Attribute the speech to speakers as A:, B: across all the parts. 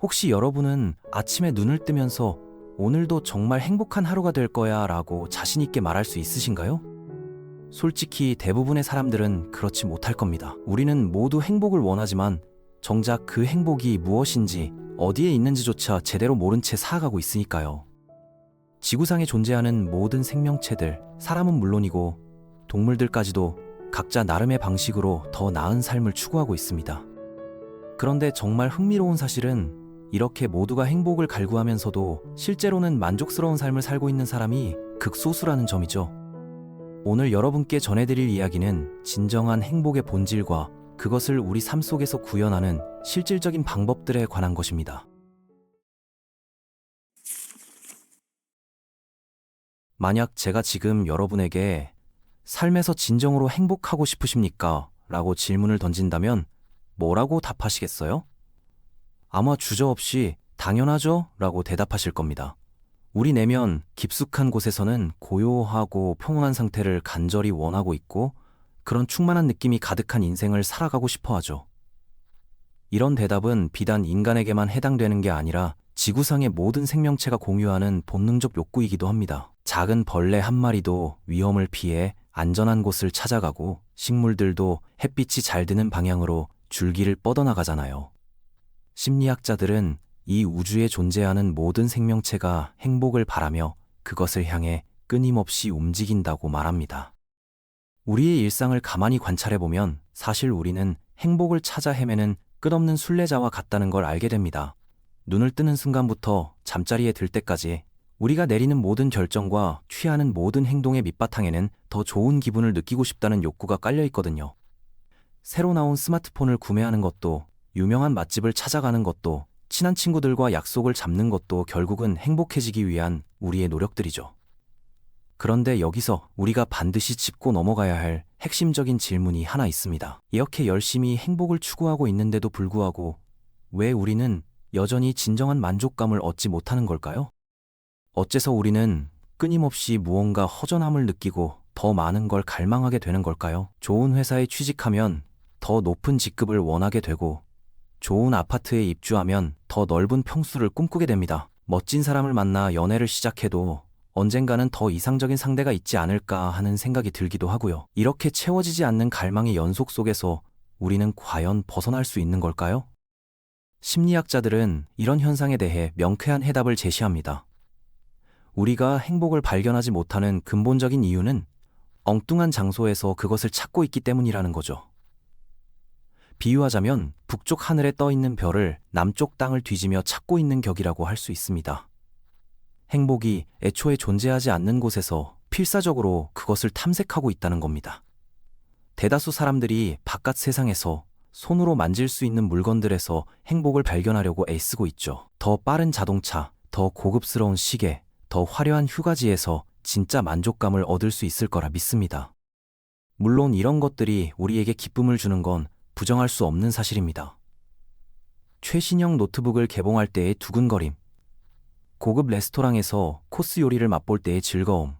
A: 혹시 여러분은 아침에 눈을 뜨면서 오늘도 정말 행복한 하루가 될 거야 라고 자신있게 말할 수 있으신가요? 솔직히 대부분의 사람들은 그렇지 못할 겁니다. 우리는 모두 행복을 원하지만 정작 그 행복이 무엇인지 어디에 있는지조차 제대로 모른 채 살아가고 있으니까요. 지구상에 존재하는 모든 생명체들, 사람은 물론이고 동물들까지도 각자 나름의 방식으로 더 나은 삶을 추구하고 있습니다. 그런데 정말 흥미로운 사실은 이렇게 모두가 행복을 갈구하면서도 실제로는 만족스러운 삶을 살고 있는 사람이 극소수라는 점이죠. 오늘 여러분께 전해드릴 이야기는 진정한 행복의 본질과 그것을 우리 삶 속에서 구현하는 실질적인 방법들에 관한 것입니다. 만약 제가 지금 여러분에게 삶에서 진정으로 행복하고 싶으십니까? 라고 질문을 던진다면 뭐라고 답하시겠어요? 아마 주저없이 당연하죠? 라고 대답하실 겁니다. 우리 내면 깊숙한 곳에서는 고요하고 평온한 상태를 간절히 원하고 있고 그런 충만한 느낌이 가득한 인생을 살아가고 싶어 하죠. 이런 대답은 비단 인간에게만 해당되는 게 아니라 지구상의 모든 생명체가 공유하는 본능적 욕구이기도 합니다. 작은 벌레 한 마리도 위험을 피해 안전한 곳을 찾아가고 식물들도 햇빛이 잘 드는 방향으로 줄기를 뻗어나가잖아요. 심리학자들은 이 우주에 존재하는 모든 생명체가 행복을 바라며 그것을 향해 끊임없이 움직인다고 말합니다. 우리의 일상을 가만히 관찰해보면 사실 우리는 행복을 찾아 헤매는 끝없는 순례자와 같다는 걸 알게 됩니다. 눈을 뜨는 순간부터 잠자리에 들 때까지 우리가 내리는 모든 결정과 취하는 모든 행동의 밑바탕에는 더 좋은 기분을 느끼고 싶다는 욕구가 깔려 있거든요. 새로 나온 스마트폰을 구매하는 것도, 유명한 맛집을 찾아가는 것도, 친한 친구들과 약속을 잡는 것도 결국은 행복해지기 위한 우리의 노력들이죠. 그런데 여기서 우리가 반드시 짚고 넘어가야 할 핵심적인 질문이 하나 있습니다. 이렇게 열심히 행복을 추구하고 있는데도 불구하고 왜 우리는 여전히 진정한 만족감을 얻지 못하는 걸까요? 어째서 우리는 끊임없이 무언가 허전함을 느끼고 더 많은 걸 갈망하게 되는 걸까요? 좋은 회사에 취직하면 더 높은 직급을 원하게 되고 좋은 아파트에 입주하면 더 넓은 평수를 꿈꾸게 됩니다. 멋진 사람을 만나 연애를 시작해도 언젠가는 더 이상적인 상대가 있지 않을까 하는 생각이 들기도 하고요. 이렇게 채워지지 않는 갈망의 연속 속에서 우리는 과연 벗어날 수 있는 걸까요? 심리학자들은 이런 현상에 대해 명쾌한 해답을 제시합니다. 우리가 행복을 발견하지 못하는 근본적인 이유는 엉뚱한 장소에서 그것을 찾고 있기 때문이라는 거죠. 비유하자면 북쪽 하늘에 떠 있는 별을 남쪽 땅을 뒤지며 찾고 있는 격이라고 할 수 있습니다. 행복이 애초에 존재하지 않는 곳에서 필사적으로 그것을 탐색하고 있다는 겁니다. 대다수 사람들이 바깥 세상에서 손으로 만질 수 있는 물건들에서 행복을 발견하려고 애쓰고 있죠. 더 빠른 자동차, 더 고급스러운 시계, 더 화려한 휴가지에서 진짜 만족감을 얻을 수 있을 거라 믿습니다. 물론 이런 것들이 우리에게 기쁨을 주는 건 부정할 수 없는 사실입니다. 최신형 노트북을 개봉할 때의 두근거림, 고급 레스토랑에서 코스 요리를 맛볼 때의 즐거움,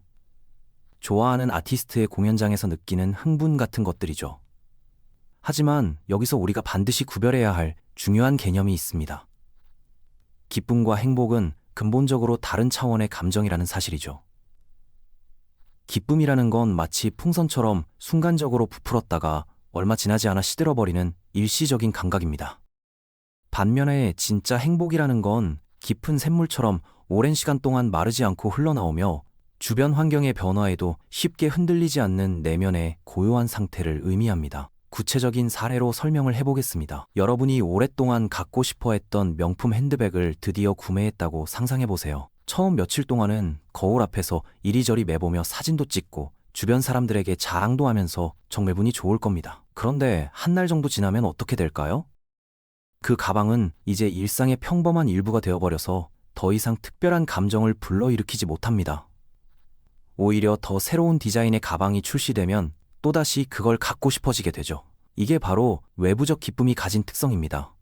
A: 좋아하는 아티스트의 공연장에서 느끼는 흥분 같은 것들이죠. 하지만 여기서 우리가 반드시 구별해야 할 중요한 개념이 있습니다. 기쁨과 행복은 근본적으로 다른 차원의 감정이라는 사실이죠. 기쁨이라는 건 마치 풍선처럼 순간적으로 부풀었다가 얼마 지나지 않아 시들어버리는 일시적인 감각입니다. 반면에 진짜 행복이라는 건 깊은 샘물처럼 오랜 시간 동안 마르지 않고 흘러나오며 주변 환경의 변화에도 쉽게 흔들리지 않는 내면의 고요한 상태를 의미합니다. 구체적인 사례로 설명을 해보겠습니다. 여러분이 오랫동안 갖고 싶어 했던 명품 핸드백을 드디어 구매했다고 상상해보세요. 처음 며칠 동안은 거울 앞에서 이리저리 매보며 사진도 찍고 주변 사람들에게 자랑도 하면서 정말 기분이 좋을 겁니다. 그런데 한 달 정도 지나면 어떻게 될까요? 그 가방은 이제 일상의 평범한 일부가 되어버려서 더 이상 특별한 감정을 불러일으키지 못합니다. 오히려 더 새로운 디자인의 가방이 출시되면 또다시 그걸 갖고 싶어지게 되죠. 이게 바로 외부적 기쁨이 가진 특성입니다.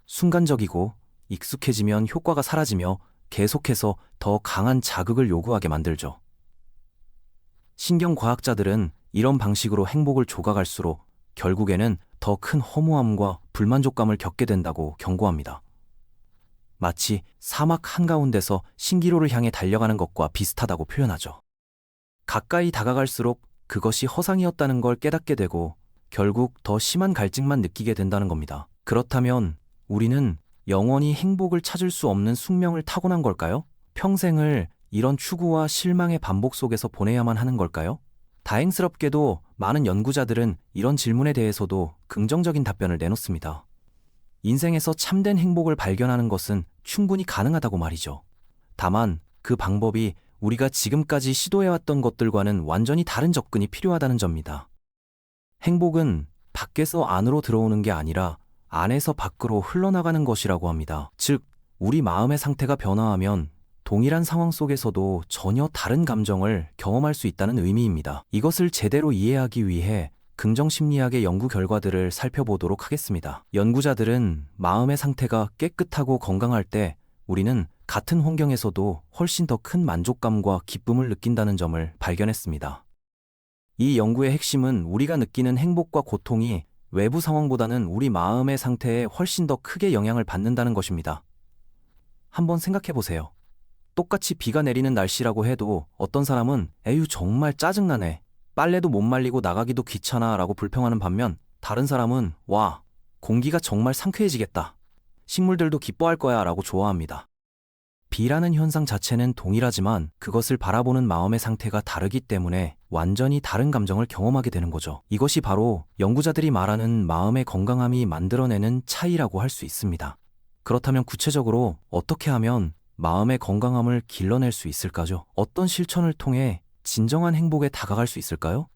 A: 순간적이고 익숙해지면 효과가 사라지며 계속해서 더 강한 자극을 요구하게 만들죠. 신경과학자들은 이런 방식으로 행복을 조각할수록 결국에는 더 큰 허무함과 불만족감을 겪게 된다고 경고합니다. 마치 사막 한가운데서 신기로를 향해 달려가는 것과 비슷하다고 표현하죠. 가까이 다가갈수록 그것이 허상이었다는 걸 깨닫게 되고 결국 더 심한 갈증만 느끼게 된다는 겁니다. 그렇다면 우리는 영원히 행복을 찾을 수 없는 숙명을 타고난 걸까요? 평생을 이런 추구와 실망의 반복 속에서 보내야만 하는 걸까요? 다행스럽게도 많은 연구자들은 이런 질문에 대해서도 긍정적인 답변을 내놓습니다. 인생에서 참된 행복을 발견하는 것은 충분히 가능하다고 말이죠. 다만 그 방법이 우리가 지금까지 시도해왔던 것들과는 완전히 다른 접근이 필요하다는 점입니다. 행복은 밖에서 안으로 들어오는 게 아니라 안에서 밖으로 흘러나가는 것이라고 합니다. 즉, 우리 마음의 상태가 변화하면 동일한 상황 속에서도 전혀 다른 감정을 경험할 수 있다는 의미입니다. 이것을 제대로 이해하기 위해 긍정심리학의 연구 결과들을 살펴보도록 하겠습니다. 연구자들은 마음의 상태가 깨끗하고 건강할 때 우리는 같은 환경에서도 훨씬 더 큰 만족감과 기쁨을 느낀다는 점을 발견했습니다. 이 연구의 핵심은 우리가 느끼는 행복과 고통이 외부 상황보다는 우리 마음의 상태에 훨씬 더 크게 영향을 받는다는 것입니다. 한번 생각해 보세요. 똑같이 비가 내리는 날씨라고 해도 어떤 사람은 에휴 정말 짜증나네. 빨래도 못 말리고 나가기도 귀찮아 라고 불평하는 반면 다른 사람은 와, 공기가 정말 상쾌해지겠다. 식물들도 기뻐할 거야 라고 좋아합니다. 비라는 현상 자체는 동일하지만 그것을 바라보는 마음의 상태가 다르기 때문에 완전히 다른 감정을 경험하게 되는 거죠. 이것이 바로 연구자들이 말하는 마음의 건강함이 만들어내는 차이라고 할 수 있습니다. 그렇다면 구체적으로 어떻게 하면 마음의 건강함을 길러낼 수 있을까요? 어떤 실천을 통해 진정한 행복에 다가갈 수 있을까요?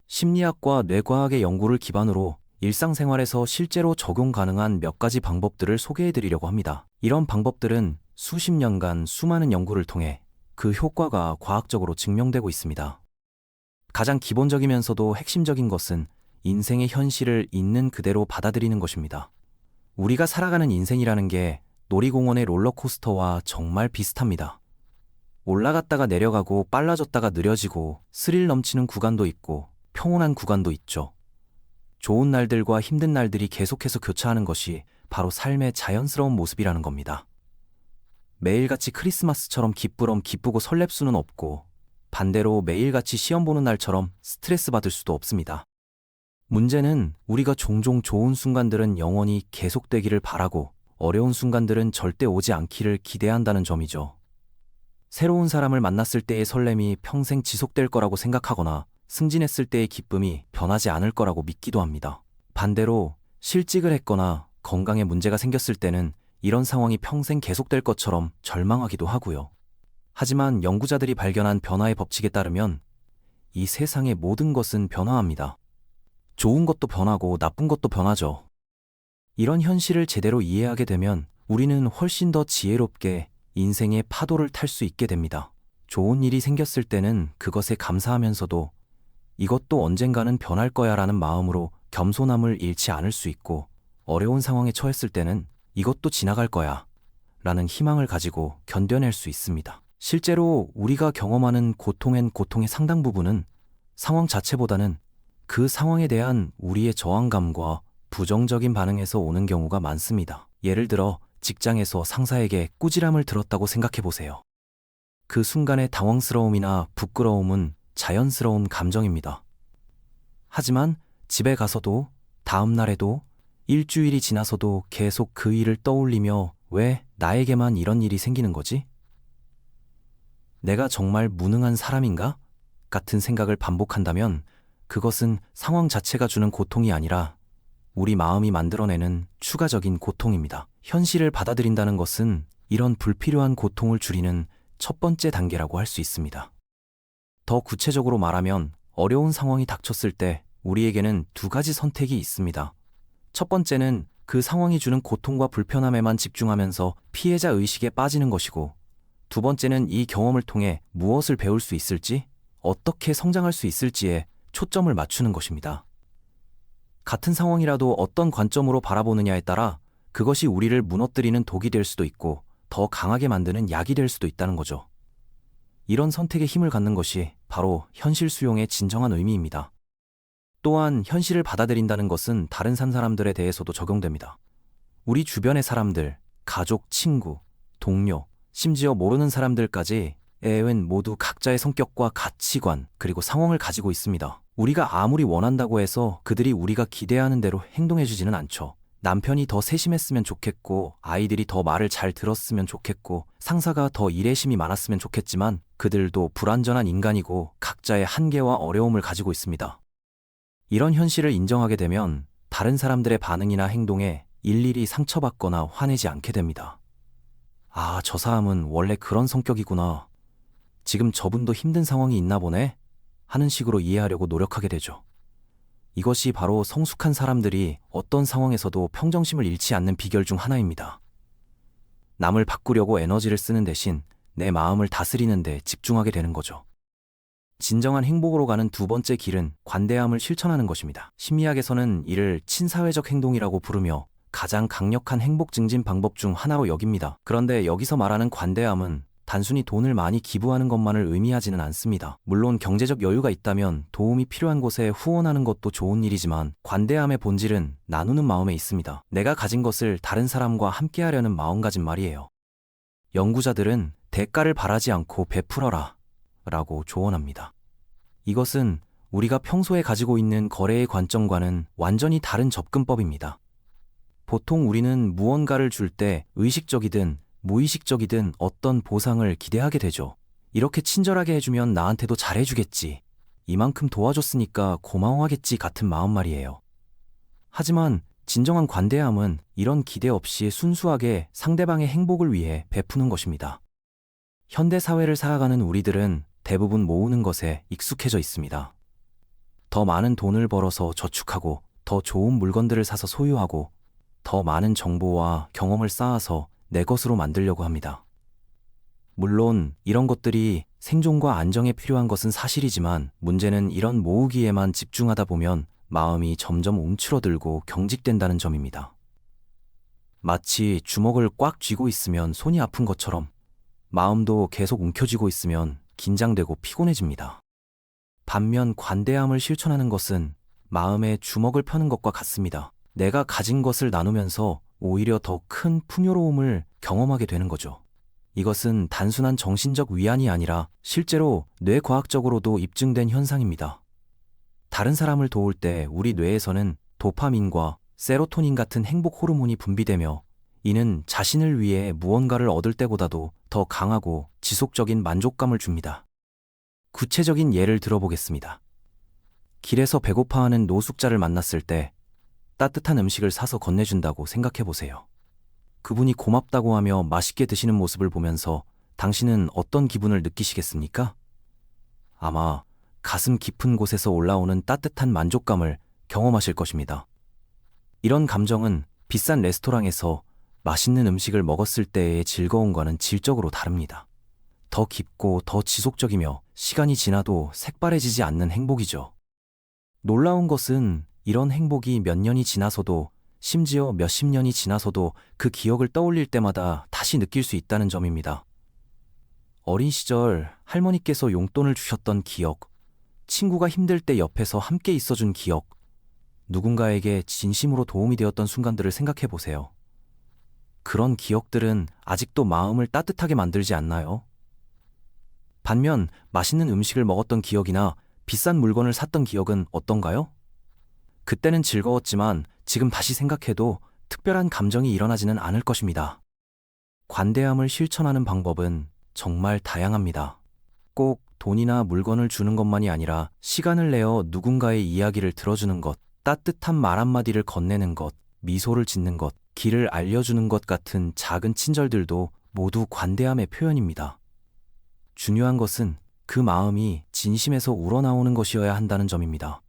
A: 심리학과 뇌과학의 연구를 기반으로 일상생활에서 실제로 적용 가능한 몇 가지 방법들을 소개해드리려고 합니다. 이런 방법들은 수십 년간 수많은 연구를 통해 그 효과가 과학적으로 증명되고 있습니다. 가장 기본적이면서도 핵심적인 것은 인생의 현실을 있는 그대로 받아들이는 것입니다. 우리가 살아가는 인생이라는 게 놀이공원의 롤러코스터와 정말 비슷합니다. 올라갔다가 내려가고 빨라졌다가 느려지고 스릴 넘치는 구간도 있고 평온한 구간도 있죠. 좋은 날들과 힘든 날들이 계속해서 교차하는 것이 바로 삶의 자연스러운 모습이라는 겁니다. 매일같이 크리스마스처럼 기쁘고 설렙 수는 없고 반대로 매일같이 시험 보는 날처럼 스트레스 받을 수도 없습니다. 문제는 우리가 종종 좋은 순간들은 영원히 계속되기를 바라고 어려운 순간들은 절대 오지 않기를 기대한다는 점이죠. 새로운 사람을 만났을 때의 설렘이 평생 지속될 거라고 생각하거나 승진했을 때의 기쁨이 변하지 않을 거라고 믿기도 합니다. 반대로 실직을 했거나 건강에 문제가 생겼을 때는 이런 상황이 평생 계속될 것처럼 절망하기도 하고요. 하지만 연구자들이 발견한 변화의 법칙에 따르면 이 세상의 모든 것은 변화합니다. 좋은 것도 변하고 나쁜 것도 변하죠. 이런 현실을 제대로 이해하게 되면 우리는 훨씬 더 지혜롭게 인생의 파도를 탈 수 있게 됩니다. 좋은 일이 생겼을 때는 그것에 감사하면서도 이것도 언젠가는 변할 거야 라는 마음으로 겸손함을 잃지 않을 수 있고 어려운 상황에 처했을 때는 이것도 지나갈 거야 라는 희망을 가지고 견뎌낼 수 있습니다. 실제로 우리가 경험하는 고통의 상당 부분은 상황 자체보다는 그 상황에 대한 우리의 저항감과 부정적인 반응에서 오는 경우가 많습니다. 예를 들어 직장에서 상사에게 꾸지람을 들었다고 생각해 보세요. 그 순간의 당황스러움이나 부끄러움은 자연스러운 감정입니다. 하지만 집에 가서도 다음 날에도 일주일이 지나서도 계속 그 일을 떠올리며 왜 나에게만 이런 일이 생기는 거지? 내가 정말 무능한 사람인가? 같은 생각을 반복한다면 그것은 상황 자체가 주는 고통이 아니라 우리 마음이 만들어내는 추가적인 고통입니다. 현실을 받아들인다는 것은 이런 불필요한 고통을 줄이는 첫 번째 단계라고 할 수 있습니다. 더 구체적으로 말하면 어려운 상황이 닥쳤을 때 우리에게는 두 가지 선택이 있습니다. 첫 번째는 그 상황이 주는 고통과 불편함에만 집중하면서 피해자 의식에 빠지는 것이고, 두 번째는 이 경험을 통해 무엇을 배울 수 있을지, 어떻게 성장할 수 있을지에 초점을 맞추는 것입니다. 같은 상황이라도 어떤 관점으로 바라보느냐에 따라 그것이 우리를 무너뜨리는 독이 될 수도 있고 더 강하게 만드는 약이 될 수도 있다는 거죠. 이런 선택에 힘을 갖는 것이 바로 현실 수용의 진정한 의미입니다. 또한 현실을 받아들인다는 것은 다른 사람들에 대해서도 적용됩니다. 우리 주변의 사람들, 가족, 친구, 동료, 심지어 모르는 사람들까지 애은 모두 각자의 성격과 가치관, 그리고 상황을 가지고 있습니다. 우리가 아무리 원한다고 해서 그들이 우리가 기대하는 대로 행동해주지는 않죠. 남편이 더 세심했으면 좋겠고, 아이들이 더 말을 잘 들었으면 좋겠고, 상사가 더 일회심이 많았으면 좋겠지만 그들도 불완전한 인간이고 각자의 한계와 어려움을 가지고 있습니다. 이런 현실을 인정하게 되면 다른 사람들의 반응이나 행동에 일일이 상처받거나 화내지 않게 됩니다. 아, 저 사람은 원래 그런 성격이구나. 지금 저분도 힘든 상황이 있나 보네. 하는 식으로 이해하려고 노력하게 되죠. 이것이 바로 성숙한 사람들이 어떤 상황에서도 평정심을 잃지 않는 비결 중 하나입니다. 남을 바꾸려고 에너지를 쓰는 대신 내 마음을 다스리는 데 집중하게 되는 거죠. 진정한 행복으로 가는 두 번째 길은 관대함을 실천하는 것입니다. 심리학에서는 이를 친사회적 행동이라고 부르며 가장 강력한 행복 증진 방법 중 하나로 여깁니다. 그런데 여기서 말하는 관대함은 단순히 돈을 많이 기부하는 것만을 의미하지는 않습니다. 물론 경제적 여유가 있다면 도움이 필요한 곳에 후원하는 것도 좋은 일이지만 관대함의 본질은 나누는 마음에 있습니다. 내가 가진 것을 다른 사람과 함께하려는 마음가짐 말이에요. 연구자들은 대가를 바라지 않고 베풀어라 라고 조언합니다. 이것은 우리가 평소에 가지고 있는 거래의 관점과는 완전히 다른 접근법입니다. 보통 우리는 무언가를 줄 때 의식적이든 무의식적이든 어떤 보상을 기대하게 되죠. 이렇게 친절하게 해주면 나한테도 잘해주겠지. 이만큼 도와줬으니까 고마워하겠지 같은 마음 말이에요. 하지만 진정한 관대함은 이런 기대 없이 순수하게 상대방의 행복을 위해 베푸는 것입니다. 현대 사회를 살아가는 우리들은 대부분 모으는 것에 익숙해져 있습니다. 더 많은 돈을 벌어서 저축하고, 더 좋은 물건들을 사서 소유하고, 더 많은 정보와 경험을 쌓아서 내 것으로 만들려고 합니다. 물론 이런 것들이 생존과 안정에 필요한 것은 사실이지만 문제는 이런 모으기에만 집중하다 보면 마음이 점점 움츠러들고 경직된다는 점입니다. 마치 주먹을 꽉 쥐고 있으면 손이 아픈 것처럼 마음도 계속 움켜쥐고 있으면 긴장되고 피곤해집니다. 반면 관대함을 실천하는 것은 마음에 주먹을 펴는 것과 같습니다. 내가 가진 것을 나누면서 오히려 더 큰 풍요로움을 경험하게 되는 거죠. 이것은 단순한 정신적 위안이 아니라 실제로 뇌과학적으로도 입증된 현상입니다. 다른 사람을 도울 때 우리 뇌에서는 도파민과 세로토닌 같은 행복 호르몬이 분비되며 이는 자신을 위해 무언가를 얻을 때보다도 더 강하고 지속적인 만족감을 줍니다. 구체적인 예를 들어보겠습니다. 길에서 배고파하는 노숙자를 만났을 때 따뜻한 음식을 사서 건네준다고 생각해보세요. 그분이 고맙다고 하며 맛있게 드시는 모습을 보면서 당신은 어떤 기분을 느끼시겠습니까? 아마 가슴 깊은 곳에서 올라오는 따뜻한 만족감을 경험하실 것입니다. 이런 감정은 비싼 레스토랑에서 맛있는 음식을 먹었을 때의 즐거움과는 질적으로 다릅니다. 더 깊고 더 지속적이며 시간이 지나도 색바래지지 않는 행복이죠. 놀라운 것은 이런 행복이 몇 년이 지나서도 심지어 몇십 년이 지나서도 그 기억을 떠올릴 때마다 다시 느낄 수 있다는 점입니다. 어린 시절 할머니께서 용돈을 주셨던 기억, 친구가 힘들 때 옆에서 함께 있어준 기억, 누군가에게 진심으로 도움이 되었던 순간들을 생각해 보세요. 그런 기억들은 아직도 마음을 따뜻하게 만들지 않나요? 반면 맛있는 음식을 먹었던 기억이나 비싼 물건을 샀던 기억은 어떤가요? 그때는 즐거웠지만 지금 다시 생각해도 특별한 감정이 일어나지는 않을 것입니다. 관대함을 실천하는 방법은 정말 다양합니다. 꼭 돈이나 물건을 주는 것만이 아니라 시간을 내어 누군가의 이야기를 들어주는 것, 따뜻한 말 한마디를 건네는 것, 미소를 짓는 것, 길을 알려주는 것 같은 작은 친절들도 모두 관대함의 표현입니다. 중요한 것은 그 마음이 진심에서 우러나오는 것이어야 한다는 점입니다.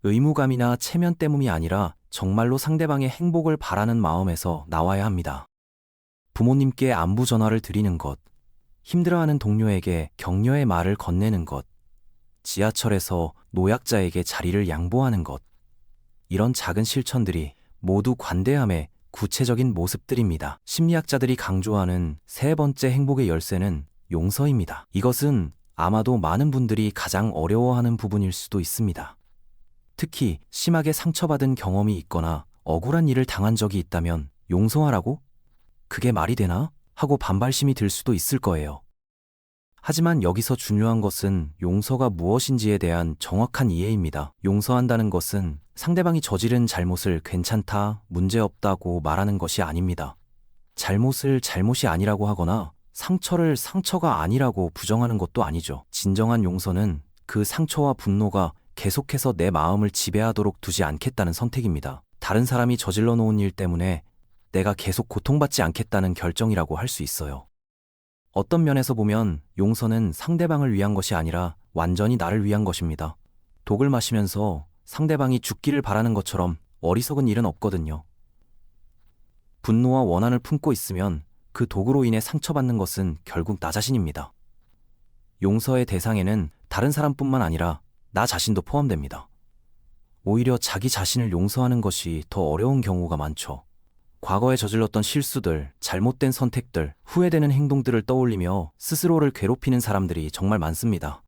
A: 의무감이나 체면 때문이 아니라 정말로 상대방의 행복을 바라는 마음에서 나와야 합니다. 부모님께 안부 전화를 드리는 것, 힘들어하는 동료에게 격려의 말을 건네는 것, 지하철에서 노약자에게 자리를 양보하는 것, 이런 작은 실천들이 모두 관대함의 구체적인 모습들입니다. 심리학자들이 강조하는 세 번째 행복의 열쇠는 용서입니다. 이것은 아마도 많은 분들이 가장 어려워하는 부분일 수도 있습니다. 특히 심하게 상처받은 경험이 있거나 억울한 일을 당한 적이 있다면 용서하라고? 그게 말이 되나? 하고 반발심이 들 수도 있을 거예요. 하지만 여기서 중요한 것은 용서가 무엇인지에 대한 정확한 이해입니다. 용서한다는 것은 상대방이 저지른 잘못을 괜찮다, 문제없다고 말하는 것이 아닙니다. 잘못을 잘못이 아니라고 하거나 상처를 상처가 아니라고 부정하는 것도 아니죠. 진정한 용서는 그 상처와 분노가 계속해서 내 마음을 지배하도록 두지 않겠다는 선택입니다. 다른 사람이 저질러 놓은 일 때문에 내가 계속 고통받지 않겠다는 결정이라고 할 수 있어요. 어떤 면에서 보면 용서는 상대방을 위한 것이 아니라 완전히 나를 위한 것입니다. 독을 마시면서 상대방이 죽기를 바라는 것처럼 어리석은 일은 없거든요. 분노와 원한을 품고 있으면 그 독으로 인해 상처받는 것은 결국 나 자신입니다. 용서의 대상에는 다른 사람뿐만 아니라 나 자신도 포함됩니다. 오히려 자기 자신을 용서하는 것이 더 어려운 경우가 많죠. 과거에 저질렀던 실수들, 잘못된 선택들, 후회되는 행동들을 떠올리며 스스로를 괴롭히는 사람들이 정말 많습니다.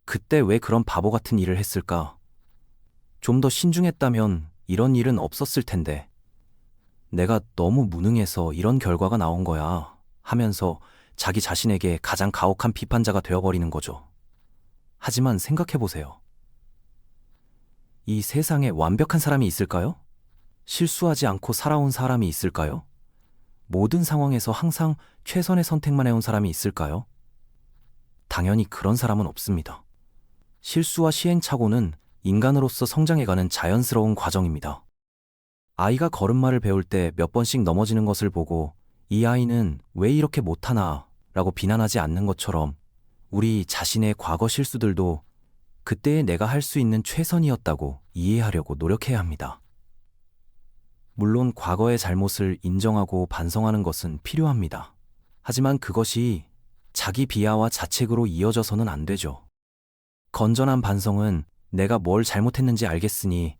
A: 그때 왜 그런 바보 같은 일을 했을까? 좀 더 신중했다면 이런 일은 없었을 텐데. 내가 너무 무능해서 이런 결과가 나온 거야 하면서 자기 자신에게 가장 가혹한 비판자가 되어버리는 거죠. 하지만 생각해보세요. 이 세상에 완벽한 사람이 있을까요? 실수하지 않고 살아온 사람이 있을까요? 모든 상황에서 항상 최선의 선택만 해온 사람이 있을까요? 당연히 그런 사람은 없습니다. 실수와 시행착오는 인간으로서 성장해가는 자연스러운 과정입니다. 아이가 걸음마를 배울 때 몇 번씩 넘어지는 것을 보고 이 아이는 왜 이렇게 못하나 라고 비난하지 않는 것처럼 우리 자신의 과거 실수들도 그때의 내가 할 수 있는 최선이었다고 이해하려고 노력해야 합니다. 물론 과거의 잘못을 인정하고 반성하는 것은 필요합니다. 하지만 그것이 자기 비하와 자책으로 이어져서는 안 되죠. 건전한 반성은 내가 뭘 잘못했는지 알겠으니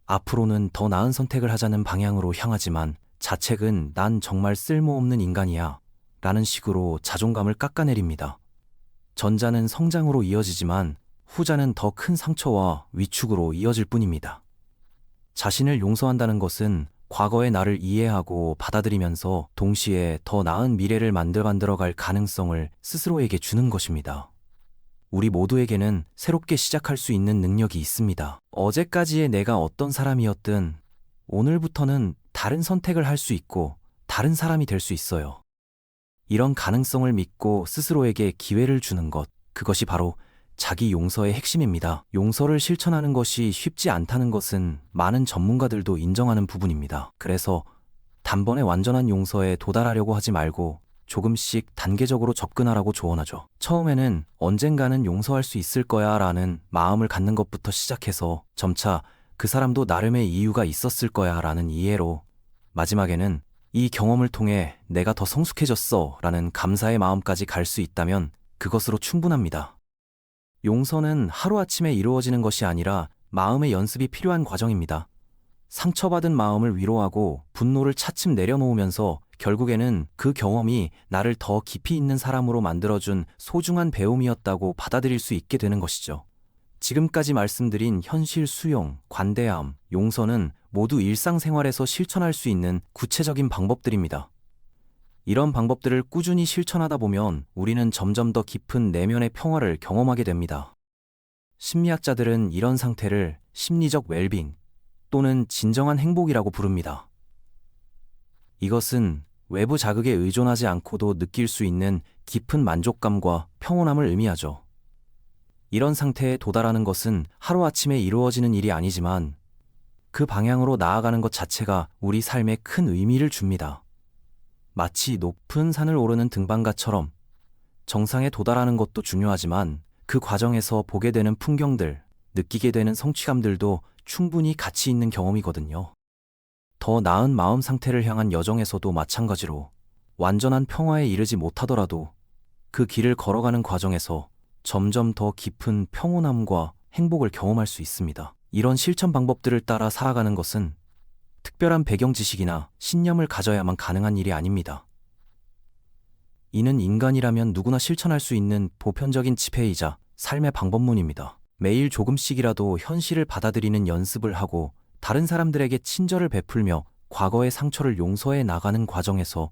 A: 앞으로는 더 나은 선택을 하자는 방향으로 향하지만 자책은 난 정말 쓸모없는 인간이야 라는 식으로 자존감을 깎아내립니다. 전자는 성장으로 이어지지만 후자는 더 큰 상처와 위축으로 이어질 뿐입니다. 자신을 용서한다는 것은 과거의 나를 이해하고 받아들이면서 동시에 더 나은 미래를 만들어갈 가능성을 스스로에게 주는 것입니다. 우리 모두에게는 새롭게 시작할 수 있는 능력이 있습니다. 어제까지의 내가 어떤 사람이었든 오늘부터는 다른 선택을 할 수 있고 다른 사람이 될 수 있어요. 이런 가능성을 믿고 스스로에게 기회를 주는 것, 그것이 바로 자기 용서의 핵심입니다. 용서를 실천하는 것이 쉽지 않다는 것은 많은 전문가들도 인정하는 부분입니다. 그래서 단번에 완전한 용서에 도달하려고 하지 말고 조금씩 단계적으로 접근하라고 조언하죠. 처음에는 언젠가는 용서할 수 있을 거야 라는 마음을 갖는 것부터 시작해서 점차 그 사람도 나름의 이유가 있었을 거야 라는 이해로, 마지막에는 이 경험을 통해 내가 더 성숙해졌어 라는 감사의 마음까지 갈 수 있다면 그것으로 충분합니다. 용서는 하루아침에 이루어지는 것이 아니라 마음의 연습이 필요한 과정입니다. 상처받은 마음을 위로하고 분노를 차츰 내려놓으면서 결국에는 그 경험이 나를 더 깊이 있는 사람으로 만들어준 소중한 배움이었다고 받아들일 수 있게 되는 것이죠. 지금까지 말씀드린 현실 수용, 관대함, 용서는 모두 일상생활에서 실천할 수 있는 구체적인 방법들입니다. 이런 방법들을 꾸준히 실천하다 보면 우리는 점점 더 깊은 내면의 평화를 경험하게 됩니다. 심리학자들은 이런 상태를 심리적 웰빙 또는 진정한 행복이라고 부릅니다. 이것은 외부 자극에 의존하지 않고도 느낄 수 있는 깊은 만족감과 평온함을 의미하죠. 이런 상태에 도달하는 것은 하루아침에 이루어지는 일이 아니지만 그 방향으로 나아가는 것 자체가 우리 삶에 큰 의미를 줍니다. 마치 높은 산을 오르는 등반가처럼 정상에 도달하는 것도 중요하지만 그 과정에서 보게 되는 풍경들, 느끼게 되는 성취감들도 충분히 가치 있는 경험이거든요. 더 나은 마음 상태를 향한 여정에서도 마찬가지로 완전한 평화에 이르지 못하더라도 그 길을 걸어가는 과정에서 점점 더 깊은 평온함과 행복을 경험할 수 있습니다. 이런 실천 방법들을 따라 살아가는 것은 특별한 배경 지식이나 신념을 가져야만 가능한 일이 아닙니다. 이는 인간이라면 누구나 실천할 수 있는 보편적인 지폐이자 삶의 방법론입니다. 매일 조금씩이라도 현실을 받아들이는 연습을 하고 다른 사람들에게 친절을 베풀며 과거의 상처를 용서해 나가는 과정에서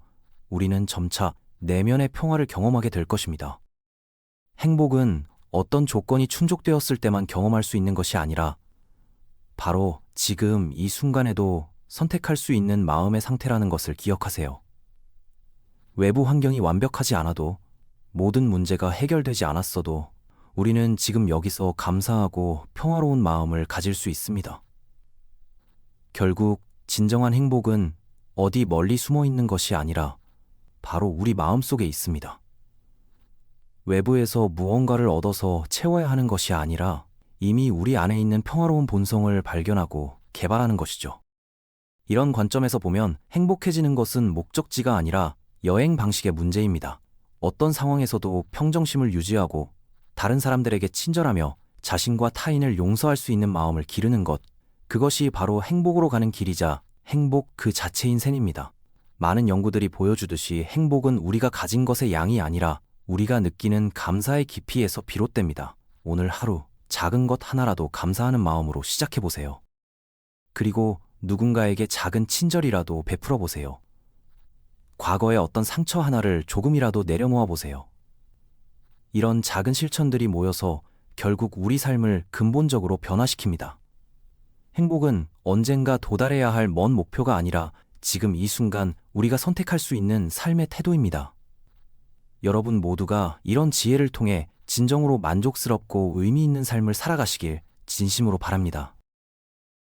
A: 우리는 점차 내면의 평화를 경험하게 될 것입니다. 행복은 어떤 조건이 충족되었을 때만 경험할 수 있는 것이 아니라 바로 지금 이 순간에도 선택할 수 있는 마음의 상태라는 것을 기억하세요. 외부 환경이 완벽하지 않아도, 모든 문제가 해결되지 않았어도 우리는 지금 여기서 감사하고 평화로운 마음을 가질 수 있습니다. 결국 진정한 행복은 어디 멀리 숨어 있는 것이 아니라 바로 우리 마음속에 있습니다. 외부에서 무언가를 얻어서 채워야 하는 것이 아니라 이미 우리 안에 있는 평화로운 본성을 발견하고 개발하는 것이죠. 이런 관점에서 보면 행복해지는 것은 목적지가 아니라 여행 방식의 문제입니다. 어떤 상황에서도 평정심을 유지하고 다른 사람들에게 친절하며 자신과 타인을 용서할 수 있는 마음을 기르는 것, 그것이 바로 행복으로 가는 길이자 행복 그 자체인 셈입니다. 많은 연구들이 보여주듯이 행복은 우리가 가진 것의 양이 아니라 우리가 느끼는 감사의 깊이에서 비롯됩니다. 오늘 하루 작은 것 하나라도 감사하는 마음으로 시작해보세요. 그리고 누군가에게 작은 친절이라도 베풀어 보세요. 과거의 어떤 상처 하나를 조금이라도 내려놓아 보세요. 이런 작은 실천들이 모여서 결국 우리 삶을 근본적으로 변화시킵니다. 행복은 언젠가 도달해야 할 먼 목표가 아니라 지금 이 순간 우리가 선택할 수 있는 삶의 태도입니다. 여러분 모두가 이런 지혜를 통해 진정으로 만족스럽고 의미 있는 삶을 살아가시길 진심으로 바랍니다.